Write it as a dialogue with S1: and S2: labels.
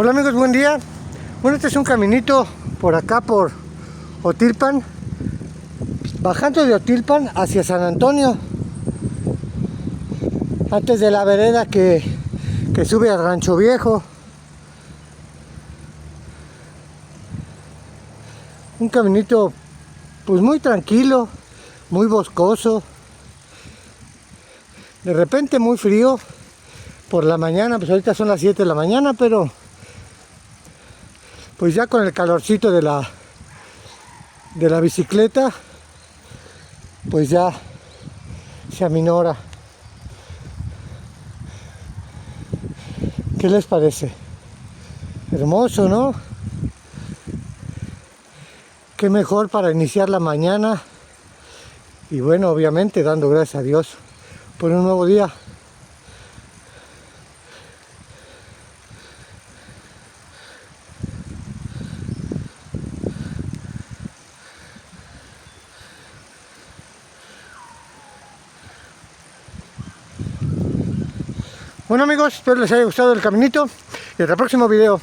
S1: Hola amigos, buen día. Bueno, este es un caminito por acá por Otilpan, bajando de Otilpan hacia San Antonio, antes de la vereda que sube al Rancho Viejo. Un caminito pues muy tranquilo, muy boscoso, de repente muy frío por la mañana. Pues ahorita son las 7 de la mañana, pero pues ya con el calorcito de la bicicleta pues ya se aminora. ¿Qué les parece? Hermoso, ¿no? Qué mejor para iniciar la mañana. Y bueno, obviamente dando gracias a Dios por un nuevo día. Bueno amigos, espero les haya gustado el caminito y hasta el próximo video.